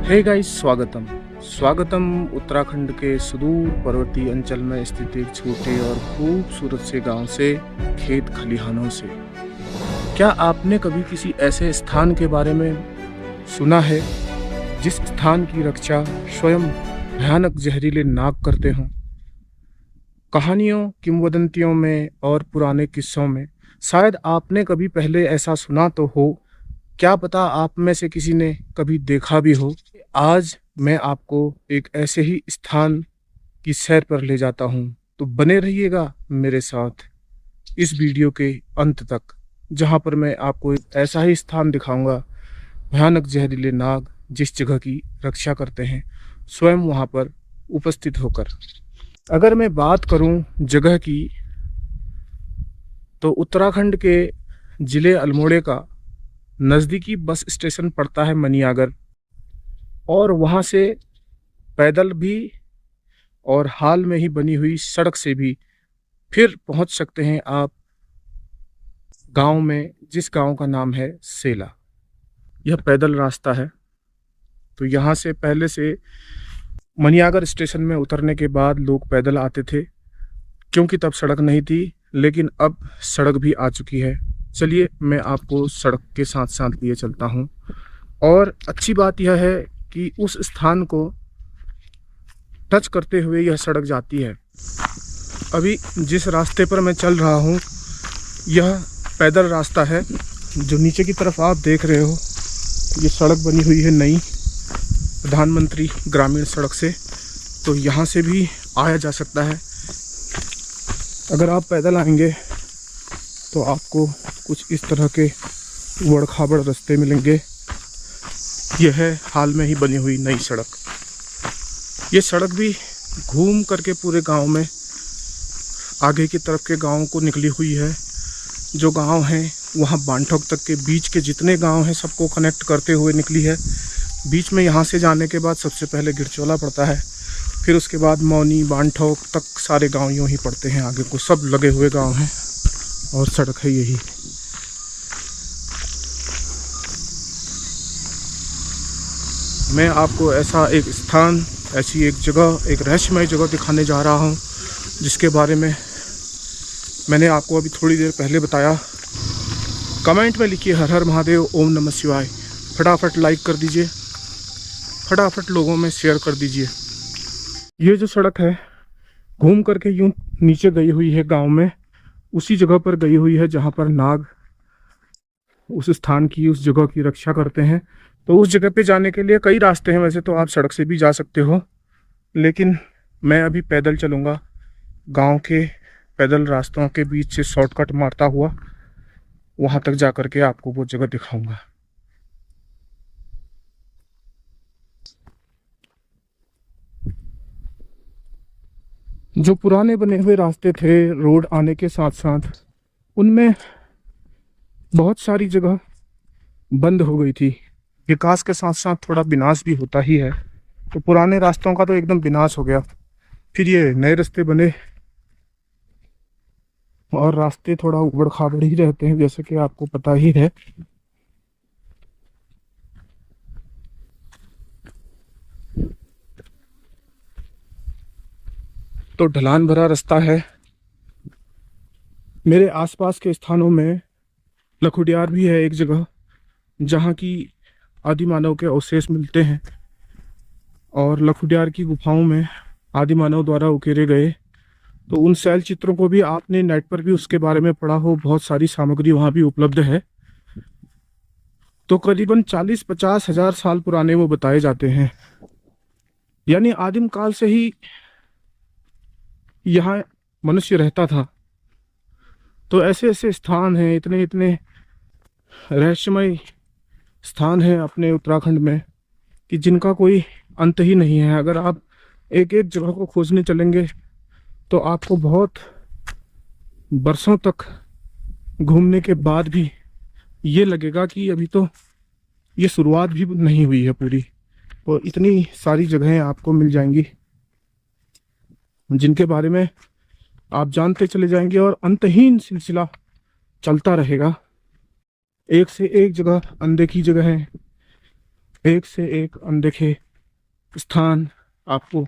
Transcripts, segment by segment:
Hey guys, स्वागतम स्वागतम उत्तराखंड के सुदूर पर्वतीय अंचल में स्थित एक छोटे और खूबसूरत से गांव से, खेत खलिहानों से। क्या आपने कभी किसी ऐसे स्थान के बारे में सुना है जिस स्थान की रक्षा स्वयं भयानक जहरीले नाग करते हों? कहानियों, किंवदंतियों में और पुराने किस्सों में शायद आपने कभी पहले ऐसा सुना तो हो, क्या पता आप में से किसी ने कभी देखा भी हो। आज मैं आपको एक ऐसे ही स्थान की सैर पर ले जाता हूँ, तो बने रहिएगा मेरे साथ इस वीडियो के अंत तक, जहाँ पर मैं आपको एक ऐसा ही स्थान दिखाऊंगा, भयानक जहरीले नाग जिस जगह की रक्षा करते हैं स्वयं वहाँ पर उपस्थित होकर। अगर मैं बात करूँ जगह की, तो उत्तराखंड के ज़िले अल्मोड़े का नज़दीकी बस स्टेशन पड़ता है मनियागर, और वहाँ से पैदल भी और हाल में ही बनी हुई सड़क से भी फिर पहुँच सकते हैं आप गांव में, जिस गांव का नाम है सेला। यह पैदल रास्ता है। तो यहाँ से पहले से मनियागर स्टेशन में उतरने के बाद लोग पैदल आते थे, क्योंकि तब सड़क नहीं थी, लेकिन अब सड़क भी आ चुकी है। चलिए मैं आपको सड़क के साथ साथ लिए चलता हूँ। और अच्छी बात यह है कि उस स्थान को टच करते हुए यह सड़क जाती है। अभी जिस रास्ते पर मैं चल रहा हूँ यह पैदल रास्ता है। जो नीचे की तरफ आप देख रहे हो, ये सड़क बनी हुई है नई, प्रधानमंत्री ग्रामीण सड़क से। तो यहाँ से भी आया जा सकता है। अगर आप पैदल आएंगे तो आपको कुछ इस तरह के उबड़ खाबड़ रास्ते मिलेंगे। यह है हाल में ही बनी हुई नई सड़क। ये सड़क भी घूम करके पूरे गांव में आगे की तरफ के गांव को निकली हुई है। जो गांव हैं वहाँ बांठोक तक के बीच के जितने गांव हैं सबको कनेक्ट करते हुए निकली है। बीच में यहाँ से जाने के बाद सबसे पहले गिरचोला पड़ता है, फिर उसके बाद मौनी, बांठोक तक सारे गाँव यूँ ही पड़ते हैं। आगे को सब लगे हुए गाँव हैं और सड़क है यही। मैं आपको ऐसा एक स्थान, ऐसी एक जगह, एक रहस्यमय जगह दिखाने जा रहा हूँ, जिसके बारे में मैंने आपको अभी थोड़ी देर पहले बताया। कमेंट में लिखिए हर हर महादेव, ओम नमः शिवाय। फटाफट लाइक कर दीजिए, फटाफट लोगों में शेयर कर दीजिए। ये जो सड़क है घूम करके यूँ नीचे गई हुई है गांव में, उसी जगह पर गई हुई है जहां पर नाग उस स्थान की, उस जगह की रक्षा करते हैं। तो उस जगह पे जाने के लिए कई रास्ते हैं। वैसे तो आप सड़क से भी जा सकते हो, लेकिन मैं अभी पैदल चलूँगा। गांव के पैदल रास्तों के बीच से शॉर्टकट मारता हुआ वहां तक जा करके आपको वो जगह दिखाऊंगा। जो पुराने बने हुए रास्ते थे रोड आने के साथ साथ, उनमें बहुत सारी जगह बंद हो गई थी। विकास के साथ साथ थोड़ा विनाश भी होता ही है। तो पुराने रास्तों का तो एकदम विनाश हो गया, फिर ये नए रास्ते बने, और रास्ते थोड़ा उबड़ खाबड़ ही रहते हैं, जैसे कि आपको पता ही है। तो ढलान भरा रास्ता है। मेरे आसपास के स्थानों में लखुडियार भी है एक जगह, जहाँ की आदि मानव के अवशेष मिलते हैं, और लखुडियार की गुफाओं में आदि मानव द्वारा उकेरे गए। तो उन शैल चित्रों को भी आपने नेट पर भी उसके बारे में पढ़ा हो, बहुत सारी सामग्री वहाँ भी उपलब्ध है। तो करीबन 40-50 हजार साल पुराने वो बताए जाते हैं, यानी आदिम काल से ही यहाँ मनुष्य रहता था। तो ऐसे ऐसे स्थान हैं, इतने इतने रहस्यमय स्थान हैं अपने उत्तराखंड में कि जिनका कोई अंत ही नहीं है। अगर आप एक एक जगह को खोजने चलेंगे तो आपको बहुत बरसों तक घूमने के बाद भी ये लगेगा कि अभी तो ये शुरुआत भी नहीं हुई है पूरी। तो इतनी सारी जगहें आपको मिल जाएंगी जिनके बारे में आप जानते चले जाएंगे, और अंतहीन सिलसिला चलता रहेगा। एक से एक जगह अनदेखी जगह है, एक से एक अनदेखे स्थान आपको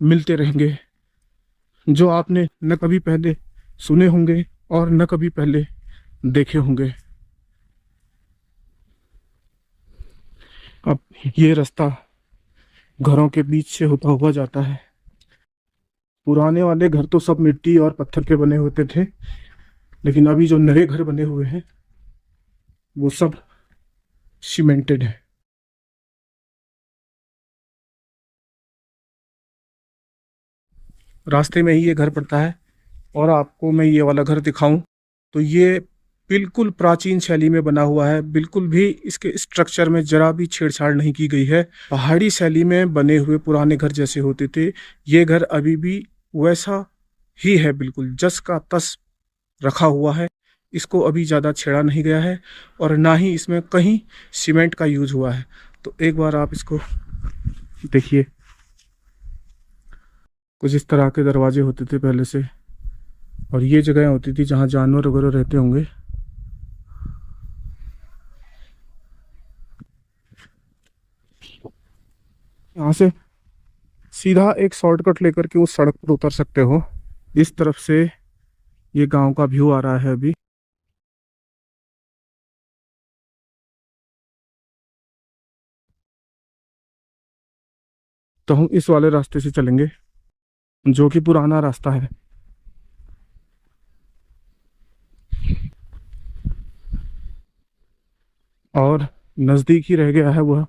मिलते रहेंगे, जो आपने न कभी पहले सुने होंगे और न कभी पहले देखे होंगे। अब ये रास्ता घरों के बीच से होता हुआ जाता है। पुराने वाले घर तो सब मिट्टी और पत्थर के बने होते थे, लेकिन अभी जो नए घर बने हुए हैं वो सब सीमेंटेड है। रास्ते में ही ये घर पड़ता है, और आपको मैं ये वाला घर दिखाऊं तो ये बिल्कुल प्राचीन शैली में बना हुआ है। बिल्कुल भी इसके स्ट्रक्चर में जरा भी छेड़छाड़ नहीं की गई है। पहाड़ी शैली में बने हुए पुराने घर जैसे होते थे, ये घर अभी भी वैसा ही है, बिल्कुल जस का तस रखा हुआ है। इसको अभी ज़्यादा छेड़ा नहीं गया है, और ना ही इसमें कहीं सीमेंट का यूज हुआ है। तो एक बार आप इसको देखिए। कुछ इस तरह के दरवाजे होते थे पहले से, और ये जगह होती थी जहाँ जानवर वगैरह रहते होंगे। यहाँ से सीधा एक शॉर्टकट लेकर के उस सड़क पर उतर सकते हो। इस तरफ से ये गांव का व्यू आ रहा है अभी। तो हम इस वाले रास्ते से चलेंगे, जो कि पुराना रास्ता है। और नज़दीक ही रह गया है वह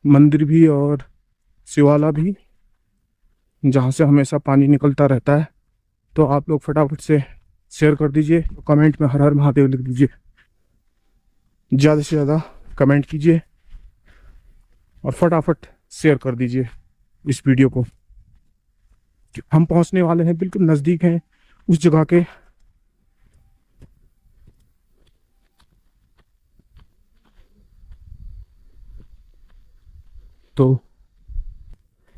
मंदिर भी और शिवाला भी, जहाँ से हमेशा पानी निकलता रहता है। तो आप लोग फटाफट से शेयर कर दीजिए, कमेंट में हर हर महादेव लिख दीजिए, ज़्यादा से ज़्यादा कमेंट कीजिए और फटाफट शेयर कर दीजिए इस वीडियो को। हम पहुंचने वाले हैं, बिल्कुल नज़दीक हैं उस जगह के। तो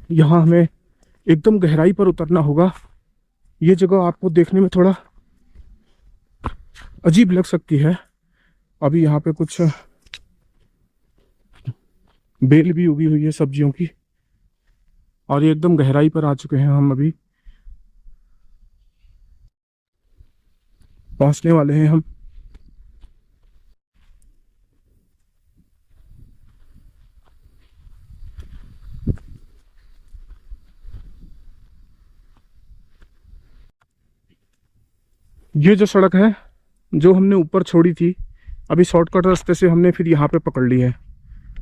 यहाँ हमें एकदम गहराई पर उतरना होगा। ये जगह आपको देखने में थोड़ा अजीब लग सकती है। अभी यहाँ पे कुछ बेल भी उगी हुई है सब्जियों की, और ये एकदम गहराई पर आ चुके हैं हम। अभी पहुंचने वाले हैं हम। ये जो सड़क है जो हमने ऊपर छोड़ी थी, अभी शॉर्टकट रास्ते से हमने फिर यहाँ पे पकड़ ली है,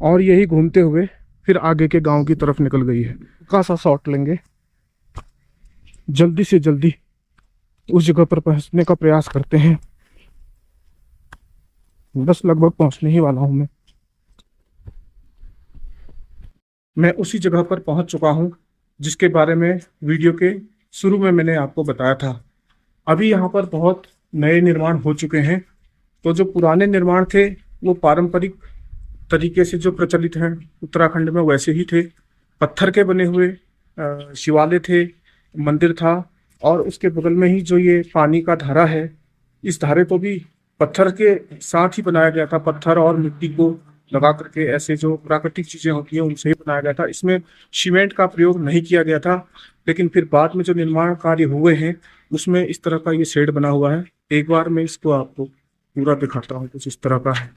और यही घूमते हुए फिर आगे के गांव की तरफ निकल गई है। हल्का सा शॉट लेंगे, जल्दी से जल्दी उस जगह पर पहुंचने का प्रयास करते हैं। बस लगभग पहुंचने ही वाला हूं मैं उसी जगह पर पहुंच चुका हूं जिसके बारे में वीडियो के शुरू में मैंने आपको बताया था। अभी यहाँ पर बहुत नए निर्माण हो चुके हैं। तो जो पुराने निर्माण थे वो पारंपरिक तरीके से जो प्रचलित हैं उत्तराखंड में वैसे ही थे। पत्थर के बने हुए शिवालय थे, मंदिर था, और उसके बगल में ही जो ये पानी का धारा है, इस धारे को भी पत्थर के साथ ही बनाया गया था। पत्थर और मिट्टी को लगा करके, ऐसे जो प्राकृतिक चीजें होती हैं उनसे ही बनाया गया था। इसमें सीमेंट का प्रयोग नहीं किया गया था। लेकिन फिर बाद में जो निर्माण कार्य हुए हैं उसमें इस तरह का ये शेड बना हुआ है। एक बार मैं इसको आपको पूरा दिखाता हूँ, कुछ इस तरह का है।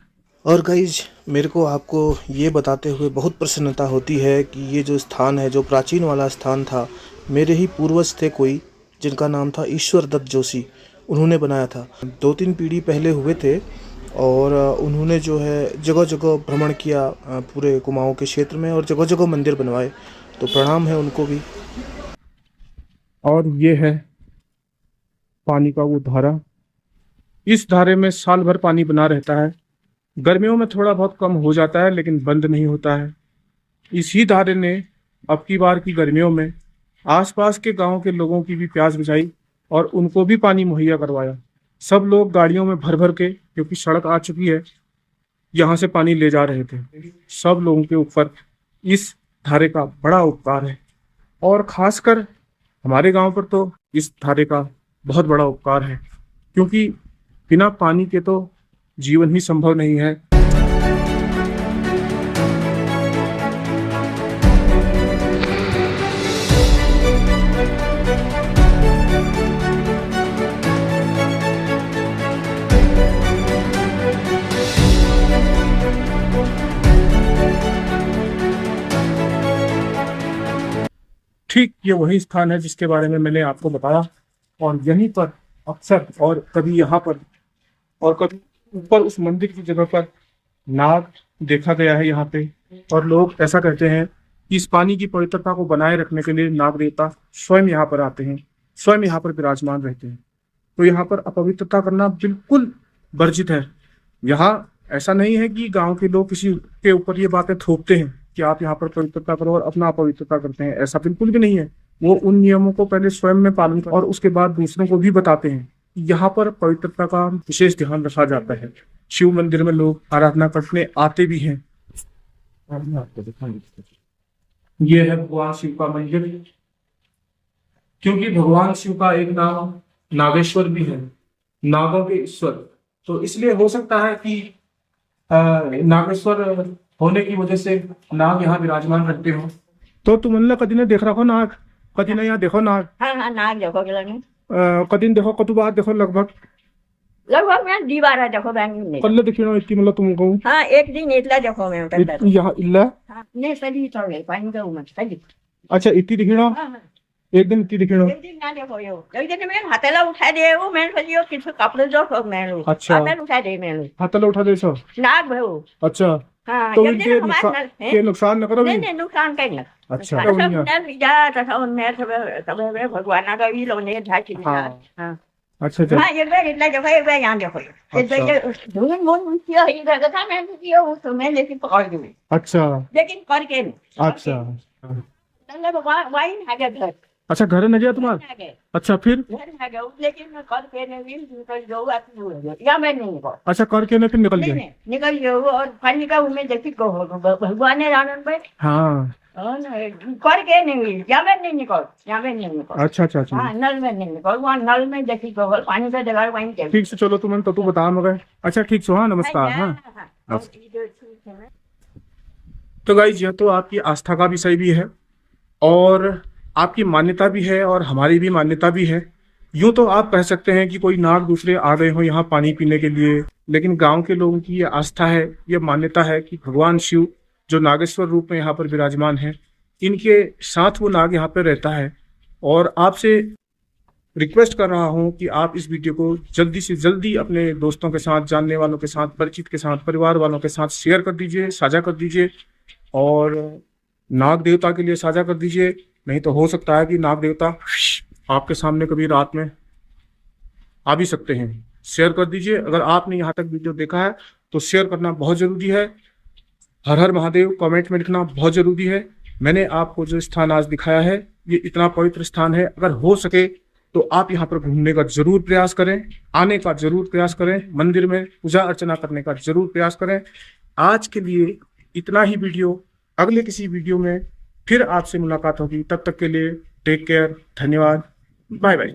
और गाइज, मेरे को आपको ये बताते हुए बहुत प्रसन्नता होती है कि ये जो स्थान है, जो प्राचीन वाला स्थान था, मेरे ही पूर्वज थे कोई, जिनका नाम था ईश्वर दत्त जोशी, उन्होंने बनाया था। 2-3 पीढ़ी पहले हुए थे, और उन्होंने जो है जगह जगह भ्रमण किया पूरे कुमाऊं के क्षेत्र में, और जगह जगह मंदिर बनवाए। तो प्रणाम है उनको भी। और ये है पानी का वो धारा। इस धारे में साल भर पानी बना रहता है। गर्मियों में थोड़ा बहुत कम हो जाता है, लेकिन बंद नहीं होता है। इसी धारे ने अब की बार की गर्मियों में आसपास के गांव के लोगों की भी प्यास बुझाई और उनको भी पानी मुहैया करवाया। सब लोग गाड़ियों में भर भर के, क्योंकि सड़क आ चुकी है, यहाँ से पानी ले जा रहे थे। सब लोगों के ऊपर इस धारे का बड़ा उपकार है, और खासकर हमारे गांव पर तो इस धारे का बहुत बड़ा उपकार है, क्योंकि बिना पानी के तो जीवन ही संभव नहीं है। ठीक ये वही स्थान है जिसके बारे में मैंने आपको बताया, और यहीं पर अक्सर और कभी यहाँ पर और कभी ऊपर उस मंदिर की जगह पर नाग देखा गया है यहाँ पे। और लोग ऐसा कहते हैं कि इस पानी की पवित्रता को बनाए रखने के लिए नाग देवता स्वयं यहाँ पर आते हैं, स्वयं यहाँ पर विराजमान रहते हैं। तो यहाँ पर अपवित्रता करना बिल्कुल वर्जित है। यहाँ ऐसा नहीं है कि गांव के लोग किसी के ऊपर ये बातें थोपते हैं कि आप यहाँ पर पवित्रता करो और अपना अपवित्रता करते हैं, ऐसा बिल्कुल भी नहीं है। वो उन नियमों को पहले स्वयं में पालन कर और उसके बाद दूसरों को भी बताते हैं। यहाँ पर पवित्रता का विशेष ध्यान रखा जाता है। शिव मंदिर में लोग आराधना करने आते भी हैं। आपको दिखाएंगे, ये है भगवान शिव का मंदिर। क्योंकि भगवान शिव का एक नाम नागेश्वर भी है, नागों के ईश्वर, तो इसलिए हो सकता है कि नागेश्वर होने की वजह से नाग यहाँ विराजमान रहते हो। तो तुमने कदी ने देख रखो नाग, कदी ने यहाँ देखो नाग? हाँ हाँ नाग देखो के कदी देखो, कतु बार देखो? लगभग मैं दीवार देखो बैंक कल्ले देखिनो इतनी मतलब तुमको? हाँ एक दिन इतला देखो मैं यहाँ इल्ला? हाँ नहीं सही तो है पानी का उमस सही। अच्छा इतनी देखिनो? हाँ एक दिन इतनी देखिनो? एक दिन ना देखो यो एक दिन मैं हाथेला उठा दे वो मैं सही किसी कपड़े जो ठोक मैं लो। अच्छा उठा दे मैं लो, हाथेला उठा दे सो नाग भाऊ। अच्छा हाँ तो एक इनके दिन हमारे के नुकसान न करो? नहीं नुकसान कहीं ना। अच्छा भगवान का भी लोग ने ढाई हाँ अच्छा अच्छा हाँ एक बार इतना देखो एक बार यहाँ देखो एक बार धुन मुन किया इधर था मैं किया वो तो मैं लेकिन पकड़ गई। अच्छा लेकिन करके नहीं। अच्छा वाइन आ गया घर। अच्छा घर न गया तुम्हारा? अच्छा फिर? घर आ गया लेकिन मैं करके नहीं निकल जाऊँ या मैं नहीं निकल। अच्छा करके न फिर निकल गए? निकल जाऊँ और पानी का उम्मीद देखी को भगवान ने रानन पे हाँ करके नहीं या मैं नहीं निकल या मैं नहीं निकल। अच्छा अच्छा अच्छा हाँ नल में नहीं निकल वहाँ नल में देखी को पानी का जगह वहीं ठीक से चलो तुम तो तू बता मगर। अच्छा ठीक सो हाँ नमस्कार। हाँ तो गाइस यह तो आपकी आस्था का विषय भी है और आपकी मान्यता भी है और हमारी भी मान्यता भी है। यूं तो आप कह सकते हैं कि कोई नाग दूसरे आ गए हो यहाँ पानी पीने के लिए, लेकिन गांव के लोगों की ये आस्था है, ये मान्यता है कि भगवान शिव जो नागेश्वर रूप में यहाँ पर विराजमान है, इनके साथ वो नाग यहाँ पर रहता है। और आपसे रिक्वेस्ट कर रहा हूँ कि आप इस वीडियो को जल्दी से जल्दी अपने दोस्तों के साथ, जानने वालों के साथ, परिचित के साथ, परिवार वालों के साथ शेयर कर दीजिए, साझा कर दीजिए और नाग देवता के लिए साझा कर दीजिए। नहीं तो हो सकता है कि नाग देवता आपके सामने कभी रात में आ भी सकते हैं। शेयर कर दीजिए। अगर आपने यहाँ तक वीडियो देखा है तो शेयर करना बहुत ज़रूरी है। हर हर महादेव कमेंट में लिखना बहुत ज़रूरी है। मैंने आपको जो स्थान आज दिखाया है ये इतना पवित्र स्थान है, अगर हो सके तो आप यहाँ पर घूमने का जरूर प्रयास करें, आने का जरूर प्रयास करें, मंदिर में पूजा अर्चना करने का जरूर प्रयास करें। आज के लिए इतना ही वीडियो, अगले किसी वीडियो में फिर आपसे मुलाकात होगी। तब तक के लिए टेक केयर, धन्यवाद, बाय बाय।